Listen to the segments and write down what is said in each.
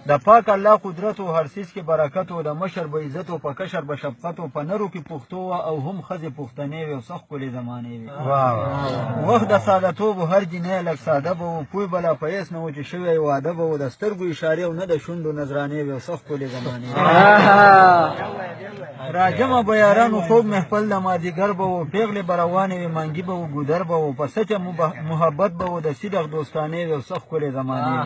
د پاک الله قدرت او هر څیز کې برکت او د مشر به عزت او په کشر به شفقت او په نرو کې پښتو او هم ښځې پښتنې وي او څه ښکلې زمانې وي. وخت د سادهتوب هر جنۍ لږ ساده به و، پوی به لا په هېڅ نه و چې شوی واده به و، د سترګو اشارې او نه د شونډو نذرانې وي او څه ښکلې زمانې وي. راجمه به یارانو خوږ محفل د مازدیګر به و، پیغلې به روانې وي مانګي به و ګودر به و، په سچه محبت به و، د صدق دوستانې وي او څه ښکلې زمانې وي.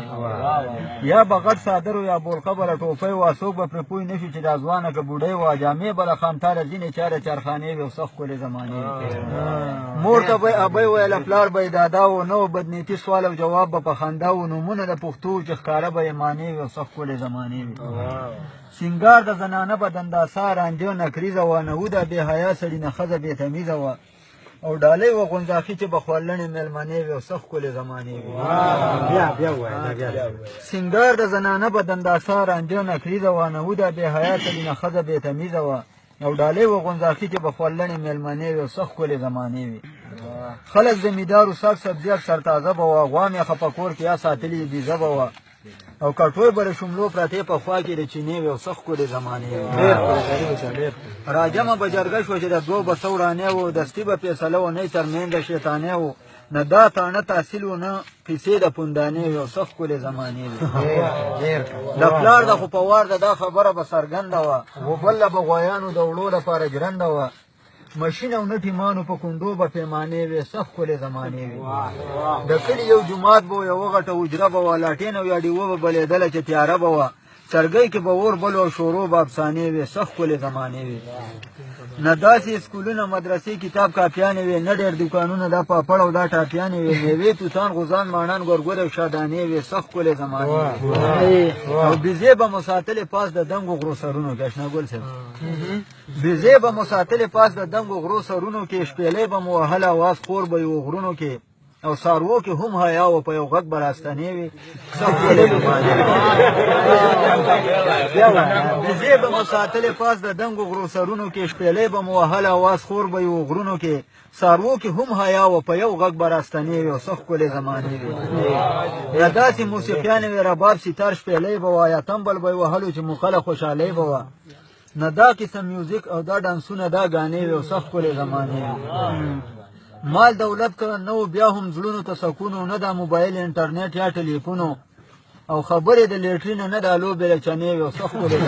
یا به غټ صادر و یا بولقبره ټوپۍ و، څوک به پرې پوی نه شي چې دا ځوانه که بوډۍ وه، جامې به له خامتاله ځینې چاره چارخانې وي او څه ښکلې زمانې وي. مور ته به ابۍ ویله پلار به یې دادا و، نه و بدنیتي سوال او جواب به په خندا و، نومونه د پښتو چې ښکاره به یې مانې وي او څه ښکلې زمانې وي. سینګار د زنانه به دنداسه رانجه نکریزه وه، نهوده بې حیا سړي نه ښځه بې تمیزه وه، او ډالۍ و غونځاخي چې به خوړلنې مېلمنې وي او څه ښکلې زمانې وي. سینګار د زنانه به دنداسه رانجه نکریزه وه، نهوده بې حیا سړي نه ښځه بې تمیزه وه، او ډالۍ و غونځاخي چې به خوړلنې مېلمنې وي او څه ښکلې زمانې وي. خلک زمیندار و ساگ سبزي اکثر تازه به وه، غوا مې ښه په کور کې یا ساتلې بیزه به وه، او کټوۍ به د شملو پرتې په خوا کې د چینې وي او څه ښکلې زمانې وي. راجمه به جرګه شوه چې د دوو به څه ورانې و، دستي به فیصله و، نه یې ترمنځه شیطانې و، نه دا تاڼه تحصیل و، نه قیسې د پوندانې وي او څه ښکلې زمانې وي. د پلار د خو په وار د دا خبره به څرګنده وه، و بله به غویانو د وړو لپاره جرنده وه، مشین او نه ټیمانو په کونډو به پیمانې وي څه ښکلې زمانې وي. د کلي یو جومات به و، یوه غټه حجره به وه، لاټین او یا ډیوه به بلېدله چې تیاره به وه، چرګۍ کې به اور بل او شورو به افسانې وي څه ښکلې زمانې وي. نه داسې سکولونه مدرسې کتاب کاپیانې وي، نه ډېر دوکانونه دا پاپړ او دا ټاپیانې وي، میوې توتان غوزان ماڼان ګورګورې او شادانې وي څه ښکلې زمانې وي. او بیزې به مو ساتلې پاس د دنګو غرو سرونو کې، اشنا ګل صاحب بیزې به مو ساتلې پاس د دنګو غرو سرونو کې، شپېلۍ به مو وهله اواز خور به یې و غرونو کې، او ساروو کې هم حیا و، په یو غږ به راستنې وي څه ښکلې زمانې وي. بیزې به مو ساتلې پاس د دنګو غرو سرونو کې، شپېلۍ به مو وهله اواز خور به یې و غرونو کې، ساروو کې هم حیا و، په یو غږ به راستنې وي او څه ښکلې زمانې وي. یا داسې موسیقیانې وي، رباب سیتار شپېلۍ به وه، یا تمبل به یې وهلو چې موقله خوشحالۍ به وه، نه دا قسم میوزیک او دا ډانسونه دا ګانې وي او څه ښکلې زمانې وي. مال دولت که نه و، بیا هم زړونو ته سکون و، نه دا موبایل انټرنیټ یا ټلیفونو، او خبرې د لیټرینه نه دا لوبې له چنې وي او څه ښکلې.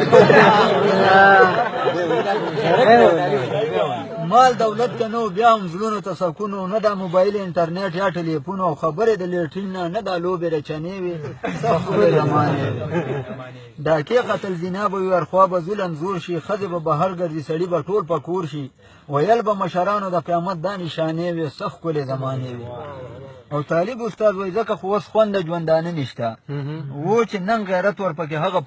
مال دولت که نه و، بیا هم زړونو ته سکون و، نه دا موبایل انټرنیټ یا ټلیفونو، او خبرې د لیټرینه نه دا لوبې له چنې وي څه ښکلې زمانې وي. ډاکې قتل زنا به وي، هرخوا به ظلم زور شي، ښځې به بهر ګرځي، سړي به ټول په کور شي، ویل به مشرانو د قیامت دا نشانې وي څه ښکلې زمانې وي. او طالب استاد وایي ځکه خو اوس خوند د ژوندانه نشته، و چې نن غیرت ورپکې هغه